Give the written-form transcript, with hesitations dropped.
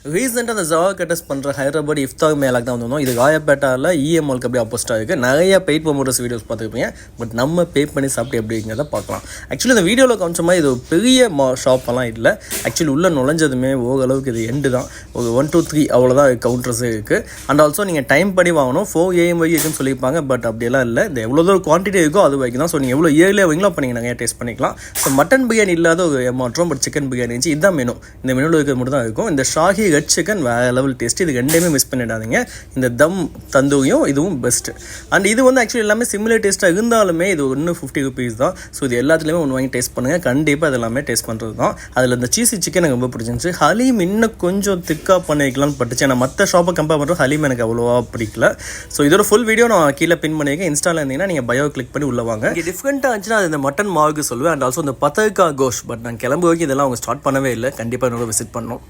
ரீசெண்டாக அந்த ஜவா கட்டஸ் பண்ணுற ஹைதராபாத் இஃப்தார் மேலாக தான் வந்தோம். இது ராயப்பேட்டாவில் இஎம்ஆலுக்கு அப்படியே ஆப்போசிட்டாக இருக்குது. நிறைய பெய்ட் ப்ரொமோட்டர்ஸ் வீடியோஸ் பார்த்துருப்பீங்க. பட் நம்ம பே பண்ணி சாப்பிட்டு எப்படிங்கிறத பார்க்கலாம். ஆக்சுவலி இந்த வீடியோவில் காமிச்சமாக இது ஒரு பெரிய ஷாப்பெல்லாம் இல்லை. ஆக்சுவலி உள்ளே நுழைஞ்சதுமே ஓரளவுக்கு இது எண்டு தான். ஒரு 1 2 3 அவ்வளோதான் கவுண்டர்ஸே இருக்குது. அண்ட் ஆல்சோ நீங்கள் டைம் படி வாங்கணும். 4 AM வரைக்கும் சொல்லியிருப்பாங்க. பட் அப்படியெல்லாம் இல்லை. இந்த எவ்வளோ தூரம் குவான்டிட்டி இருக்கோ அது வரைக்கும் தான். ஸோ நீங்கள் எவ்வளோ ஏர்லியாக வரீங்களோ அப்போ நீங்கள் நிறைய டேஸ்ட் பண்ணிக்கலாம். ஸோ மட்டன் பிரியாணி இல்லாத ஒரு ஏமாற்றம். பட் சிக்கன் பிரியாணி இருந்துச்சு. இதுதான் மெனு. இந்த மெனுவில் இருக்கிறது மட்டும் தான் இருக்கும். இந்த ஷாஹி ரெட் சிக்கன் வேறு லெவல் டேஸ்ட். இது ரெண்டையுமே மிஸ் பண்ணிடாதீங்க. இந்த தம் தந்தூரியும் இதுவும் பெஸ்ட்டு. அண்ட் இது வந்து ஆக்சுவலி எல்லாமே சிமிலர் டேஸ்ட்டாக இருந்தாலுமே இது ஒன்று 50 rupees தான். ஸோ இது எல்லாத்துலேயுமே ஒன்று வாங்கி டேஸ்ட் பண்ணுங்கள். கண்டிப்பாக அது எல்லாமே டேஸ்ட் பண்ணுறது தான். அதில் இந்த சீசி சிக்கன் எனக்கு ரொம்ப பிடிச்சிருந்துச்சு. ஹலீம் இன்னும் கொஞ்சம் திக்காக பண்ணிக்கலாம்னு பட்டுச்சு. ஏன்னா மற்ற ஷாப்பை கம்பேர் பண்ணுற ஹலீம் எனக்கு அவ்வளோவா பிடிக்கல. ஸோ இதோட ஃபுல் வீடியோ நான் கீழே பின் பண்ணியிருக்கேன். இன்ஸ்டாவில் இருந்தீங்கன்னா நீங்கள் பயோ கிளிக் பண்ணி உள்ள வாங்க. இங்கே டிஃப்ரெண்ட்டாக இருந்துச்சுன்னா அது இந்த மட்டன் மாவுக்கு சொல்லுவேன். அண்ட் ஆல்சோ இந்த பத்தர்கா கோஷ். பட் நான் கிளம்பு வரைக்கும் இதெல்லாம் அவங்க ஸ்டார்ட் பண்ணவே இல்லை. கண்டிப்பாக என்னோட விசிட் பண்ணோம்.